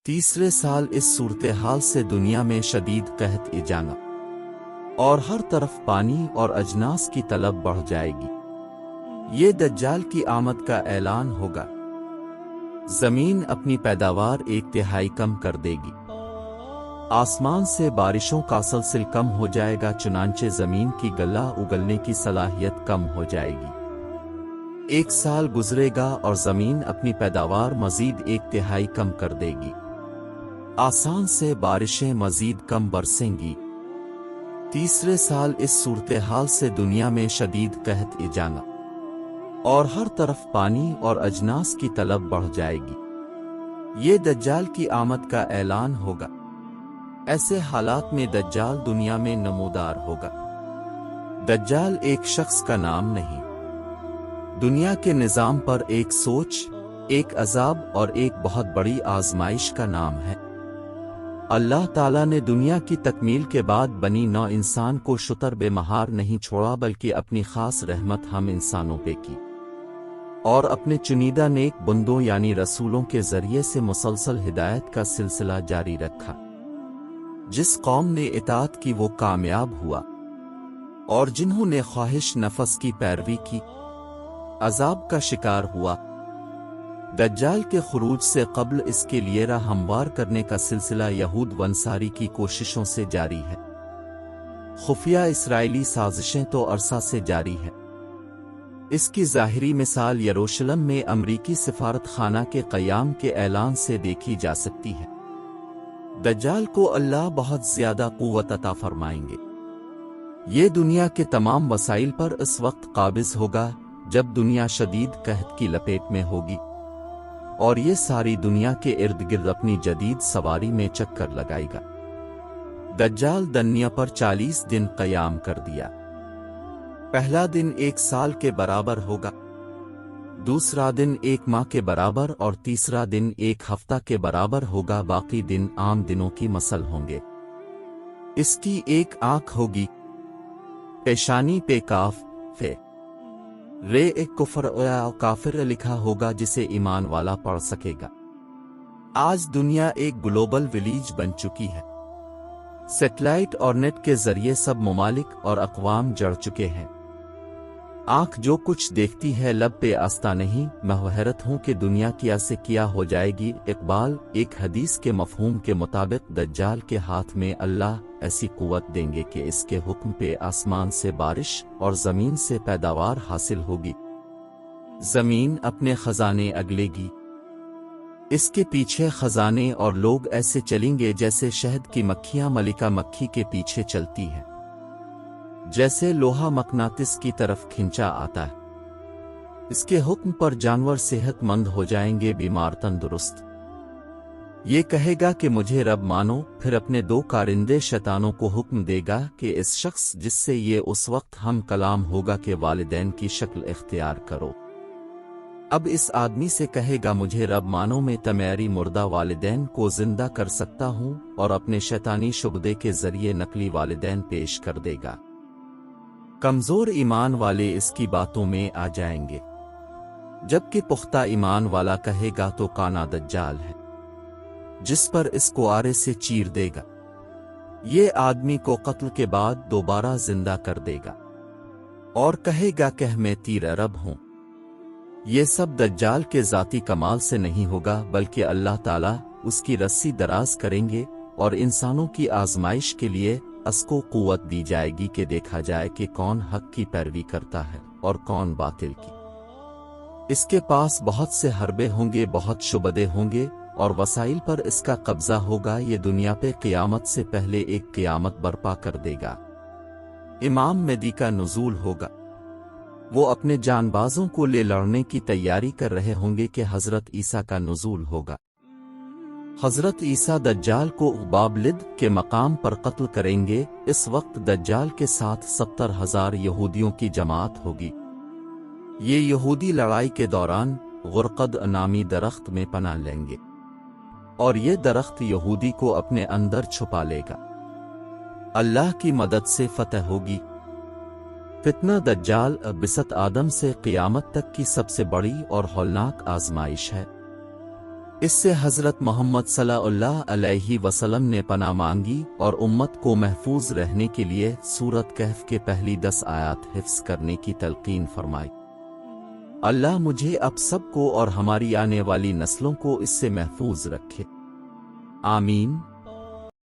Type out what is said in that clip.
तीसरे साल इस सूरत-ए-हाल से दुनिया में शदीद कहत जाना और हर तरफ पानी और अजनास की तलब बढ़ जाएगी। ये दज्जाल की आमद का ऐलान होगा। जमीन अपनी पैदावार 1/3 कम कर देगी। आसमान से बारिशों का सिलसिला कम हो जाएगा, चुनांचे जमीन की गल्ला उगलने की सलाहियत कम हो जाएगी। 1 साल गुजरेगा और जमीन अपनी पैदावार मजीद 1/3 कम कर देगी। आसमान से बारिशें मजीद कम बरसेंगी। तीसरे साल इस सूरत-ए-हाल से दुनिया में शदीद कहत जाना और हर तरफ पानी और अजनास की तलब बढ़ जाएगी। ये दज्जाल की आमद का ऐलान होगा। ऐसे हालात में दज्जाल दुनिया में नमूदार होगा। दज्जाल एक शख्स का नाम नहीं, दुनिया के निज़ाम पर एक सोच, एक अजाब और एक बहुत बड़ी आजमाइश का नाम है। अल्लाह ताला ने दुनिया की तकमील के बाद बनी नौ इंसान को शुतर बेमहार नहीं छोड़ा, बल्कि अपनी खास रहमत हम इंसानों पे की और अपने चुनीदा नेक बंदों यानी रसूलों के जरिए से मुसलसल हिदायत का सिलसिला जारी रखा। जिस कौम ने इताअत की वो कामयाब हुआ और जिन्होंने ख्वाहिश नफस की पैरवी की अजाब का शिकार हुआ। दज्जाल के खुरूज से कब्ल इसके लिए राह हमवार करने का सिलसिला यहूद व अंसारी की कोशिशों से जारी है। खुफिया इसराइली साजिशें तो अरसा से जारी है। इसकी ज़ाहिरी मिसाल यरूशलेम में अमरीकी सिफारत खाना के क़याम के ऐलान से देखी जा सकती है। दज्जाल को अल्लाह बहुत ज़्यादा क़ुव्वत अता फरमाएंगे। ये दुनिया के तमाम वसाइल पर इस वक्त काबिज होगा जब दुनिया शदीद कहत की लपेट में होगी और ये सारी दुनिया के इर्द गिर्द अपनी जदीद सवारी में चक्कर लगाएगा। दज्जाल दुनिया पर 40 दिन क़याम कर दिया। पहला दिन 1 साल के बराबर होगा, दूसरा दिन 1 माह के बराबर और तीसरा दिन 1 हफ्ता के बराबर होगा। बाकी दिन आम दिनों की मसल होंगे। इसकी एक आंख होगी, पेशानी पे काफ फे रे एक कुफर या काफिर लिखा होगा जिसे ईमान वाला पढ़ सकेगा। आज दुनिया एक ग्लोबल विलेज बन चुकी है। सैटेलाइट और नेट के जरिए सब ममालिक और अक़वाम जड़ चुके हैं। आंख जो कुछ देखती है लब पे आस्ता नहीं। मैं हैरत हूं कि दुनिया किया से किया हो जाएगी। इकबाल एक हदीस के मफहूम के मुताबिक दज्जाल के हाथ में अल्लाह ऐसी कुव्वत देंगे कि इसके हुक्म पे आसमान से बारिश और जमीन से पैदावार हासिल होगी। जमीन अपने खजाने अगलेगी। इसके पीछे खजाने और लोग ऐसे चलेंगे जैसे शहद की मक्खियां मलिका मक्खी के पीछे चलती हैं, जैसे लोहा मकनातिस की तरफ खिंचा आता है। इसके हुक्म पर जानवर सेहतमंद हो जाएंगे, बीमार तंदुरुस्त। ये कहेगा कि मुझे रब मानो, फिर अपने 2 कारिंदे शैतानों को हुक्म देगा कि इस शख्स जिससे ये उस वक्त हम कलाम होगा कि वालिदैन की शक्ल इख्तियार करो। अब इस आदमी से कहेगा मुझे रब मानो, मैं तुम्हारी मुर्दा वालिदैन को जिंदा कर सकता हूँ और अपने शैतानी शुबदे के जरिए नकली वालिदैन पेश कर देगा। कमजोर ईमान वाले इसकी बातों में आ जाएंगे, जबकि पुख्ता ईमान वाला कहेगा तो काना दज्जाल है जिस पर इसको आरे से चीर देगा। ये आदमी को कत्ल के बाद दोबारा जिंदा कर देगा और कहेगा कि मैं तेरा रब हूं। ये सब दज्जाल के जाती कमाल से नहीं होगा, बल्कि अल्लाह ताला उसकी रस्सी दराज करेंगे और इंसानों की आजमाइश के लिए उसको कुव्वत दी जाएगी कि देखा जाए कि कौन हक की पैरवी करता है और कौन बातिल की। इसके पास बहुत से हरबे होंगे, बहुत शुबदे होंगे और वसाइल पर इसका कब्जा होगा। ये दुनिया पे क़यामत से पहले एक क़यामत बर्पा कर देगा। इमाम मेहदी का नुज़ूल होगा। वो अपने जानबाजों को ले लड़ने की तैयारी कर रहे होंगे कि हज़रत ईसा का नुज़ूल होगा। हज़रत ईसा दज्जाल को बाबलिद के मकाम पर कत्ल करेंगे। इस वक्त दज्जाल के साथ 70,000 यहूदियों की जमात होगी। ये यहूदी लड़ाई के दौरान गुरकद नामी दरख्त में पनाह लेंगे और ये दरख्त यहूदी को अपने अंदर छुपा लेगा। अल्लाह की मदद से फतह होगी। फितना दज्जाल बिसत आदम से क़यामत तक की सबसे बड़ी और हौलनाक आजमाइश है। اس سے حضرت محمد صلی اللہ علیہ وسلم نے پناہ مانگی اور امت کو محفوظ رہنے کے لیے سورۃ کہف کے پہلی 10 آیات حفظ کرنے کی تلقین فرمائی۔ اللہ مجھے اب سب کو اور ہماری آنے والی نسلوں کو اس سے محفوظ رکھے، آمین۔